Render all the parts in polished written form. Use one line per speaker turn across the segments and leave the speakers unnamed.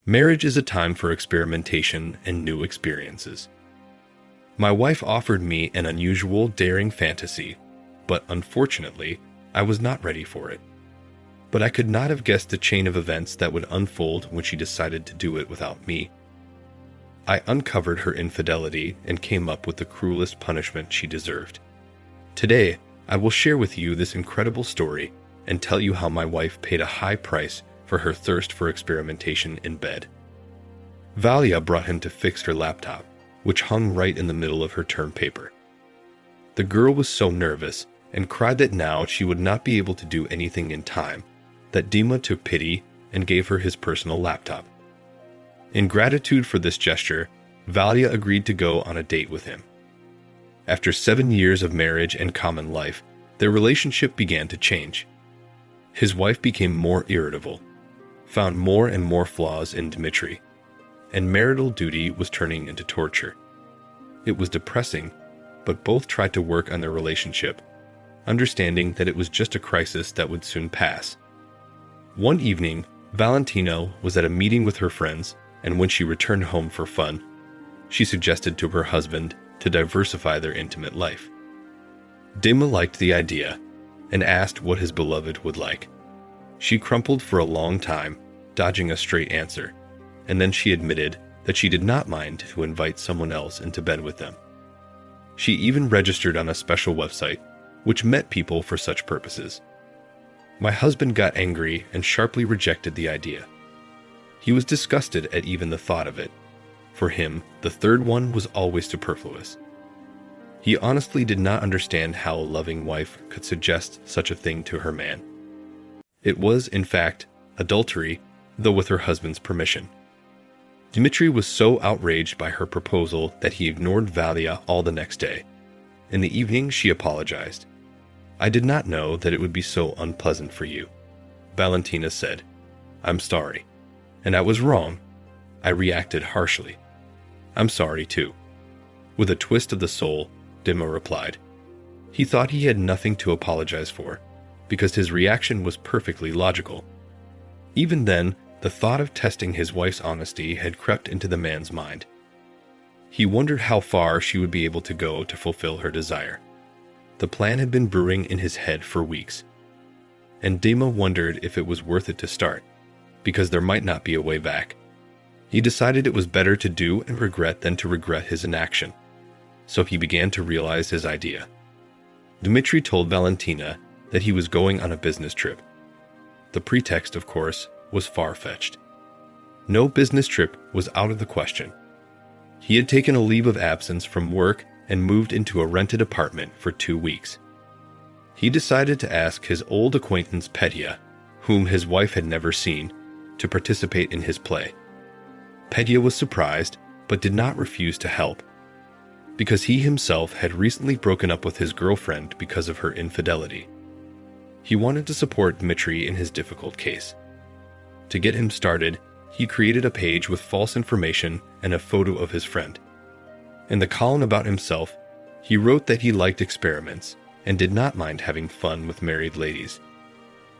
Marriage is a time for experimentation and new experiences. My wife offered me an unusual, daring fantasy, but unfortunately, I was not ready for it. But I could not have guessed the chain of events that would unfold when she decided to do it without me. I uncovered her infidelity and came up with the cruelest punishment she deserved. Today, I will share with you this incredible story and tell you how my wife paid a high price for her thirst for experimentation in bed. Valya brought him to fix her laptop, which hung right in the middle of her term paper. The girl was so nervous and cried that now she would not be able to do anything in time, that Dima took pity and gave her his personal laptop. In gratitude for this gesture, Valya agreed to go on a date with him. After 7 years of marriage and common life, their relationship began to change. His wife became more irritable, found more and more flaws in Dmitry, and marital duty was turning into torture. It was depressing, but both tried to work on their relationship, understanding that it was just a crisis that would soon pass. One evening, Valentina was at a meeting with her friends, and when she returned home for fun, she suggested to her husband to diversify their intimate life. Dima liked the idea and asked what his beloved would like. She crumpled for a long time, dodging a straight answer, and then she admitted that she did not mind to invite someone else into bed with them. She even registered on a special website, which met people for such purposes. My husband got angry and sharply rejected the idea. He was disgusted at even the thought of it. For him, the third one was always superfluous. He honestly did not understand how a loving wife could suggest such a thing to her man. It was, in fact, adultery, though with her husband's permission. Dmitry was so outraged by her proposal that he ignored Valya all the next day. In the evening, she apologized. "I did not know that it would be so unpleasant for you," Valentina said. "I'm sorry. And I was wrong. I reacted harshly. I'm sorry too." With a twist of the soul, Dima replied. He thought he had nothing to apologize for, because his reaction was perfectly logical. Even then, the thought of testing his wife's honesty had crept into the man's mind. He wondered how far she would be able to go to fulfill her desire. The plan had been brewing in his head for weeks, and Dima wondered if it was worth it to start, because there might not be a way back. He decided it was better to do and regret than to regret his inaction, so he began to realize his idea. Dmitry told Valentina that he was going on a business trip. The pretext, of course, was far-fetched. No business trip was out of the question. He had taken a leave of absence from work and moved into a rented apartment for 2 weeks. He decided to ask his old acquaintance Petya, whom his wife had never seen, to participate in his play. Petya was surprised, but did not refuse to help, because he himself had recently broken up with his girlfriend because of her infidelity. He wanted to support Dmitry in his difficult case. To get him started, he created a page with false information and a photo of his friend. In the column about himself, he wrote that he liked experiments and did not mind having fun with married ladies.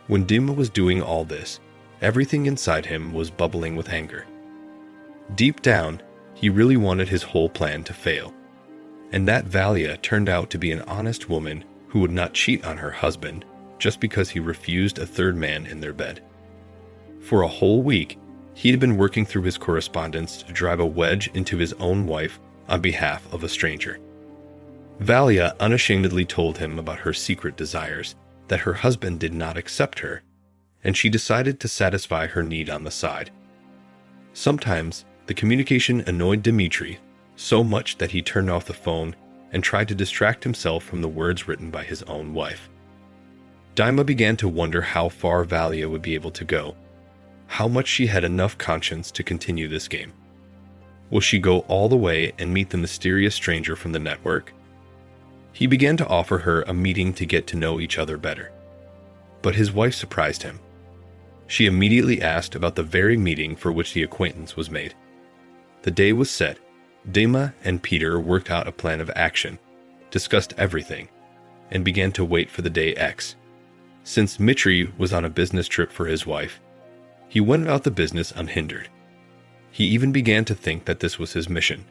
When Dima was doing all this, everything inside him was bubbling with anger. Deep down, he really wanted his whole plan to fail, and that Valya turned out to be an honest woman who would not cheat on her husband just because he refused a third man in their bed. For a whole week, he had been working through his correspondence to drive a wedge into his own wife on behalf of a stranger. Valya unashamedly told him about her secret desires, that her husband did not accept her, and she decided to satisfy her need on the side. Sometimes, the communication annoyed Dmitry so much that he turned off the phone and tried to distract himself from the words written by his own wife. Dima began to wonder how far Valya would be able to go, how much she had enough conscience to continue this game. Will she go all the way and meet the mysterious stranger from the network? He began to offer her a meeting to get to know each other better. But his wife surprised him. She immediately asked about the very meeting for which the acquaintance was made. The day was set. Dima and Peter worked out a plan of action, discussed everything, and began to wait for the day X. Since Dmitry was on a business trip for his wife, he went about the business unhindered. He even began to think that this was his mission,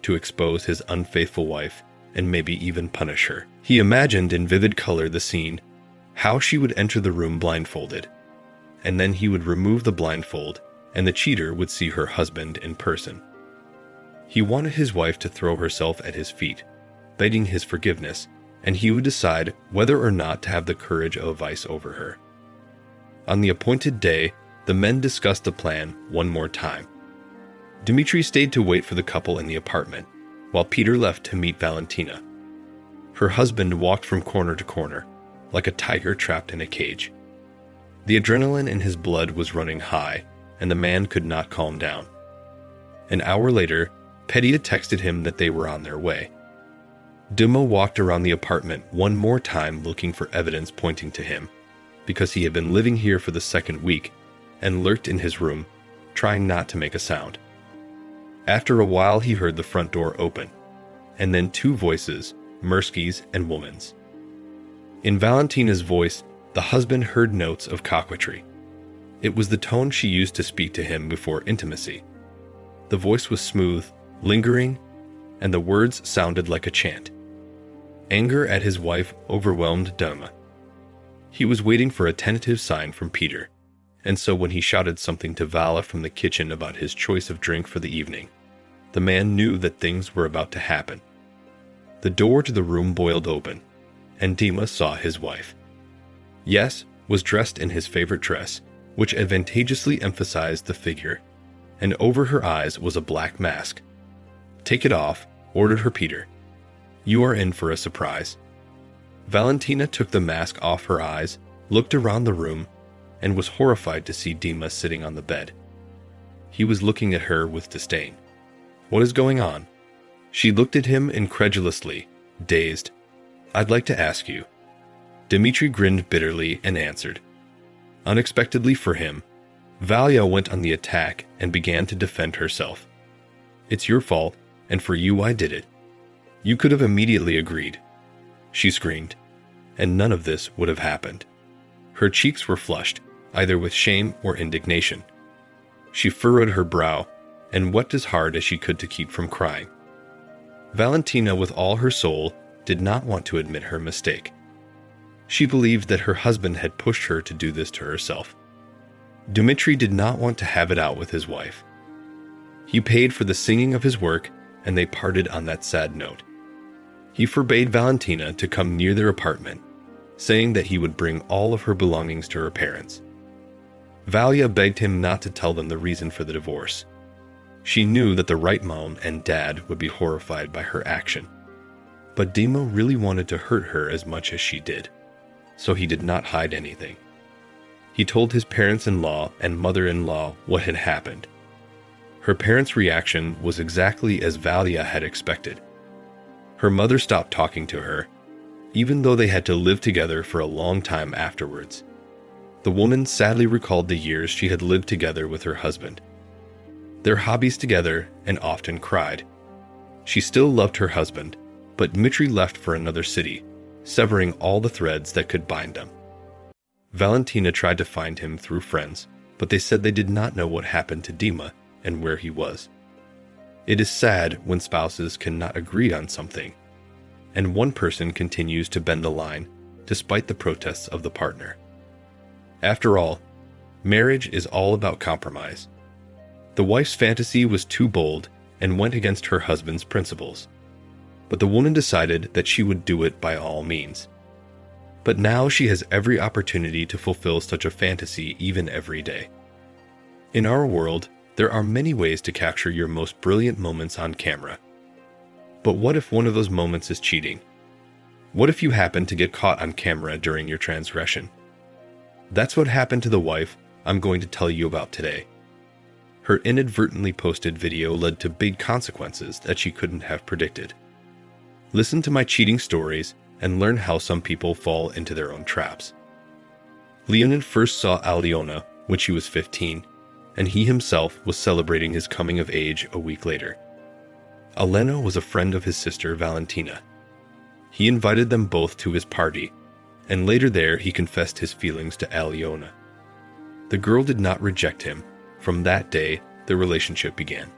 to expose his unfaithful wife and maybe even punish her. He imagined in vivid color the scene, how she would enter the room blindfolded, and then he would remove the blindfold and the cheater would see her husband in person. He wanted his wife to throw herself at his feet, begging his forgiveness, and he would decide whether or not to have the courage of a vice over her. On the appointed day, the men discussed the plan one more time. Dmitri stayed to wait for the couple in the apartment, while Peter left to meet Valentina. Her husband walked from corner to corner, like a tiger trapped in a cage. The adrenaline in his blood was running high, and the man could not calm down. An hour later, Petya texted him that they were on their way. Dima walked around the apartment one more time looking for evidence pointing to him, because he had been living here for the second week, and lurked in his room, trying not to make a sound. After a while he heard the front door open, and then two voices, Mirsky's and woman's. In Valentina's voice, the husband heard notes of coquetry. It was the tone she used to speak to him before intimacy. The voice was smooth, lingering, and the words sounded like a chant. Anger at his wife overwhelmed Dima. He was waiting for a tentative sign from Peter, and so when he shouted something to Valya from the kitchen about his choice of drink for the evening, the man knew that things were about to happen. The door to the room boiled open, and Dima saw his wife. Yes, was dressed in his favorite dress, which advantageously emphasized the figure, and over her eyes was a black mask. "Take it off," ordered her Peter. "You are in for a surprise." Valentina took the mask off her eyes, looked around the room, and was horrified to see Dima sitting on the bed. He was looking at her with disdain. "What is going on?" She looked at him incredulously, dazed. "I'd like to ask you." Dmitri grinned bitterly and answered. Unexpectedly for him, Valya went on the attack and began to defend herself. "It's your fault, and for you I did it. You could have immediately agreed," she screamed, "and none of this would have happened." Her cheeks were flushed, either with shame or indignation. She furrowed her brow and wept as hard as she could to keep from crying. Valentina, with all her soul, did not want to admit her mistake. She believed that her husband had pushed her to do this to herself. Dmitri did not want to have it out with his wife. He paid for the singing of his work, and they parted on that sad note. He forbade Valentina to come near their apartment, saying that he would bring all of her belongings to her parents. Valya begged him not to tell them the reason for the divorce. She knew that the right mom and dad would be horrified by her action. But Dima really wanted to hurt her as much as she did, so he did not hide anything. He told his parents-in-law and mother-in-law what had happened. Her parents' reaction was exactly as Valya had expected. Her mother stopped talking to her, even though they had to live together for a long time afterwards. The woman sadly recalled the years she had lived together with her husband, their hobbies together, and often cried. She still loved her husband, but Dmitri left for another city, severing all the threads that could bind them. Valentina tried to find him through friends, but they said they did not know what happened to Dima and where he was. It is sad when spouses cannot agree on something, and one person continues to bend the line despite the protests of the partner. After all, marriage is all about compromise. The wife's fantasy was too bold and went against her husband's principles, but the woman decided that she would do it by all means. But now she has every opportunity to fulfill such a fantasy even every day. In our world, there are many ways to capture your most brilliant moments on camera. But what if one of those moments is cheating? What if you happen to get caught on camera during your transgression? That's what happened to the wife I'm going to tell you about today. Her inadvertently posted video led to big consequences that she couldn't have predicted. Listen to my cheating stories and learn how some people fall into their own traps. Leonid first saw Alyona when she was 15, and he himself was celebrating his coming of age a week later. Alena was a friend of his sister Valentina. He invited them both to his party, and later there he confessed his feelings to Alyona. The girl did not reject him. From that day, the relationship began.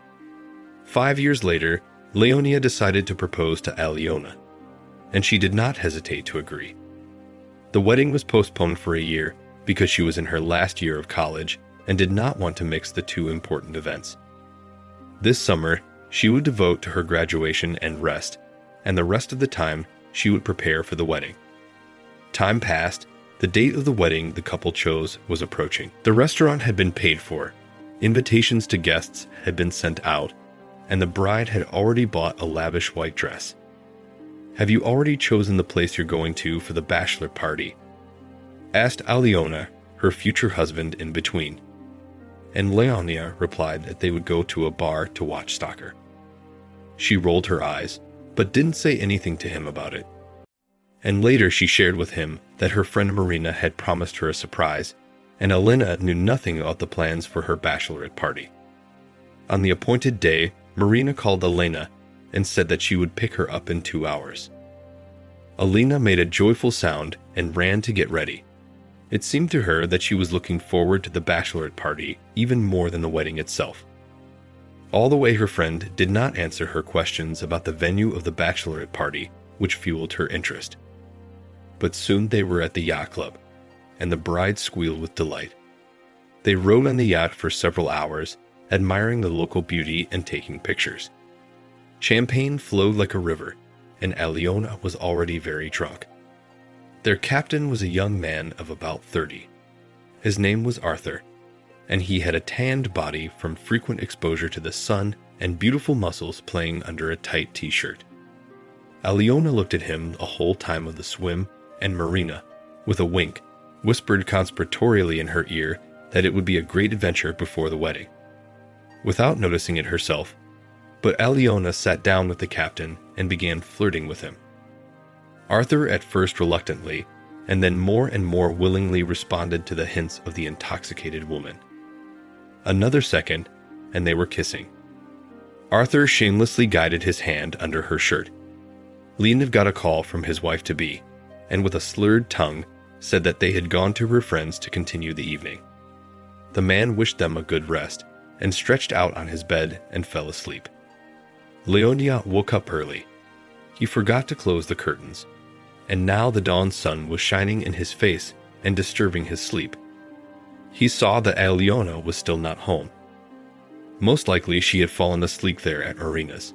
5 years later, Leonia decided to propose to Aliona, and she did not hesitate to agree. The wedding was postponed for a year because she was in her last year of college and did not want to mix the two important events. This summer, she would devote to her graduation and rest, and the rest of the time, she would prepare for the wedding. Time passed. The date of the wedding the couple chose was approaching. The restaurant had been paid for, invitations to guests had been sent out, and the bride had already bought a lavish white dress. "Have you already chosen the place you're going to for the bachelor party?" asked Aliona, her future husband, in between. And Leonia replied that they would go to a bar to watch soccer. She rolled her eyes, but didn't say anything to him about it. And later she shared with him that her friend Marina had promised her a surprise, and Elena knew nothing about the plans for her bachelorette party. On the appointed day, Marina called Elena and said that she would pick her up in 2 hours. Elena made a joyful sound and ran to get ready. It seemed to her that she was looking forward to the bachelorette party even more than the wedding itself. All the way her friend did not answer her questions about the venue of the bachelorette party, which fueled her interest. But soon they were at the yacht club, and the bride squealed with delight. They rode on the yacht for several hours, admiring the local beauty and taking pictures. Champagne flowed like a river, and Aliona was already very drunk. Their captain was a young man of about 30. His name was Arthur, and he had a tanned body from frequent exposure to the sun and beautiful muscles playing under a tight t-shirt. Aliona looked at him the whole time of the swim, and Marina, with a wink, whispered conspiratorially in her ear that it would be a great adventure before the wedding. Without noticing it herself, but Aliona sat down with the captain and began flirting with him. Arthur at first reluctantly, and then more and more willingly responded to the hints of the intoxicated woman. Another second, and they were kissing. Arthur shamelessly guided his hand under her shirt. Leonid got a call from his wife-to-be, and with a slurred tongue, said that they had gone to her friends to continue the evening. The man wished them a good rest, and stretched out on his bed and fell asleep. Leonia woke up early. He forgot to close the curtains, and now the dawn sun was shining in his face and disturbing his sleep. He saw that Aliona was still not home. Most likely she had fallen asleep there at Marina's.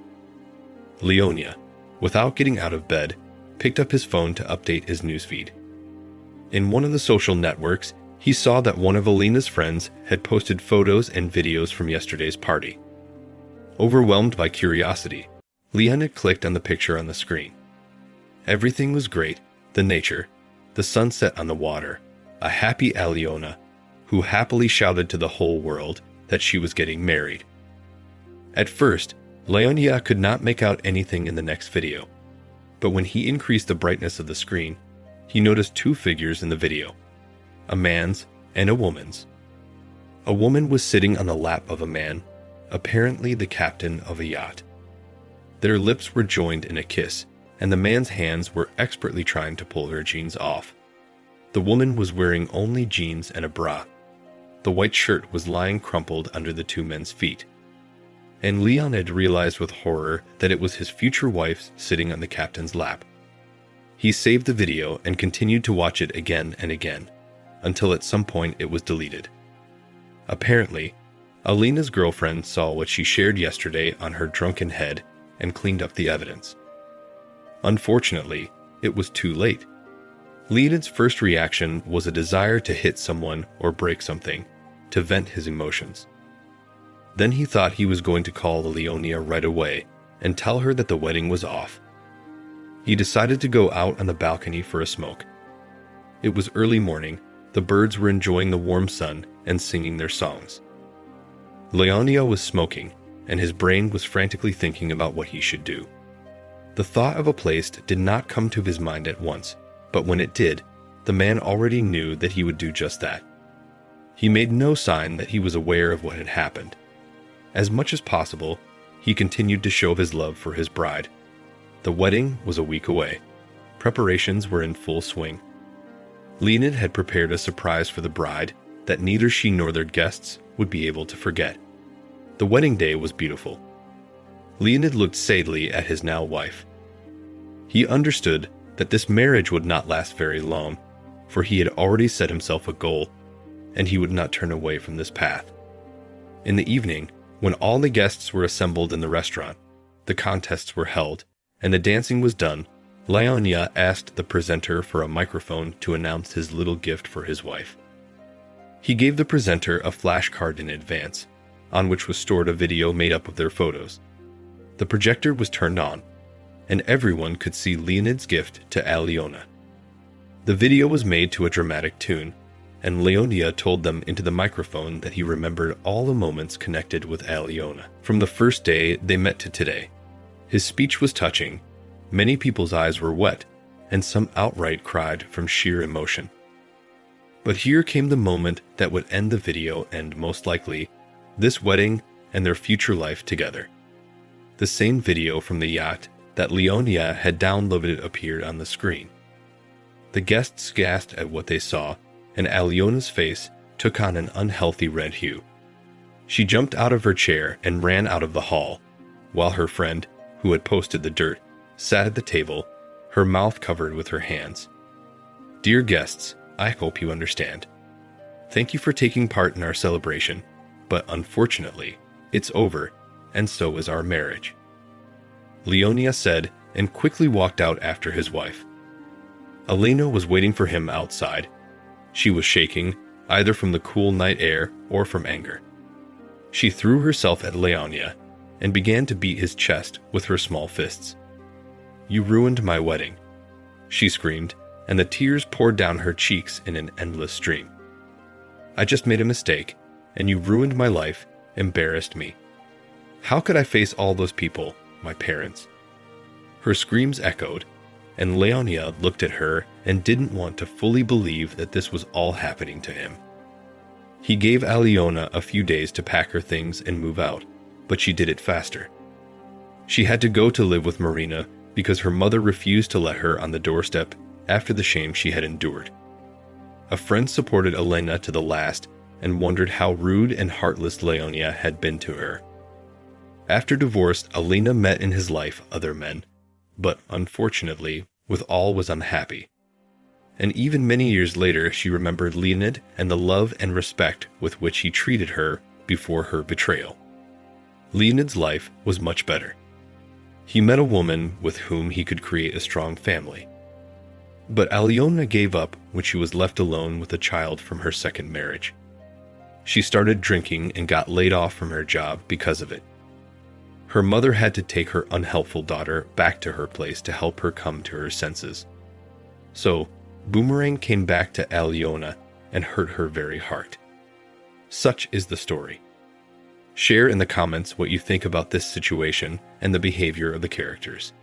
Leonia, without getting out of bed, picked up his phone to update his newsfeed. In one of the social networks, he saw that one of Alina's friends had posted photos and videos from yesterday's party. Overwhelmed by curiosity, Leonid clicked on the picture on the screen. Everything was great: the nature, the sunset on the water, a happy Aliona, who happily shouted to the whole world that she was getting married. At first, Leonia could not make out anything in the next video, but when he increased the brightness of the screen, he noticed 2 figures in the video, a man's and a woman's. A woman was sitting on the lap of a man, apparently the captain of a yacht. Their lips were joined in a kiss, and the man's hands were expertly trying to pull her jeans off. The woman was wearing only jeans and a bra. The white shirt was lying crumpled under the 2 men's feet. And Leon had realized with horror that it was his future wife sitting on the captain's lap. He saved the video and continued to watch it again and again, until at some point it was deleted. Apparently, Alina's girlfriend saw what she shared yesterday on her drunken head and cleaned up the evidence. Unfortunately, it was too late. Leonid's first reaction was a desire to hit someone or break something, to vent his emotions. Then he thought he was going to call Leonia right away and tell her that the wedding was off. He decided to go out on the balcony for a smoke. It was early morning, the birds were enjoying the warm sun and singing their songs. Leonia was smoking, and his brain was frantically thinking about what he should do. The thought of a place did not come to his mind at once, but when it did, the man already knew that he would do just that. He made no sign that he was aware of what had happened. As much as possible, he continued to show his love for his bride. The wedding was a week away. Preparations were in full swing. Leonid had prepared a surprise for the bride that neither she nor their guests would be able to forget. The wedding day was beautiful. Leonid looked sadly at his now wife. He understood that this marriage would not last very long, for he had already set himself a goal, and he would not turn away from this path. In the evening, when all the guests were assembled in the restaurant, the contests were held, and the dancing was done, Leonia asked the presenter for a microphone to announce his little gift for his wife. He gave the presenter a flashcard in advance, on which was stored a video made up of their photos. The projector was turned on, and everyone could see Leonid's gift to Aliona. The video was made to a dramatic tune, and Leonia told them into the microphone that he remembered all the moments connected with Aliona, from the first day they met to today. His speech was touching. Many people's eyes were wet, and some outright cried from sheer emotion. But here came the moment that would end the video and, most likely, this wedding and their future life together. The same video from the yacht that Leonia had downloaded appeared on the screen. The guests gasped at what they saw, and Aliona's face took on an unhealthy red hue. She jumped out of her chair and ran out of the hall, while her friend, who had posted the dirt, sat at the table, her mouth covered with her hands. Dear guests, I hope you understand. Thank you for taking part in our celebration, but unfortunately, it's over, and so is our marriage. Leonia said, and quickly walked out after his wife. Elena was waiting for him outside. She was shaking, either from the cool night air or from anger. She threw herself at Leonia and began to beat his chest with her small fists. You ruined my wedding, she screamed, and the tears poured down her cheeks in an endless stream. I just made a mistake, and you ruined my life, embarrassed me. How could I face all those people, my parents? Her screams echoed, and Leonia looked at her and didn't want to fully believe that this was all happening to him. He gave Aliona a few days to pack her things and move out, but she did it faster. She had to go to live with Marina because her mother refused to let her on the doorstep after the shame she had endured. A friend supported Elena to the last and wondered how rude and heartless Leonia had been to her. After divorce, Elena met in his life other men, but unfortunately, with all was unhappy. And even many years later, she remembered Leonid and the love and respect with which he treated her before her betrayal. Leonid's life was much better. He met a woman with whom he could create a strong family. But Aliona gave up when she was left alone with a child from her second marriage. She started drinking and got laid off from her job because of it. Her mother had to take her unhelpful daughter back to her place to help her come to her senses. So, Boomerang came back to Aliona and hurt her very heart. Such is the story. Share in the comments what you think about this situation and the behavior of the characters.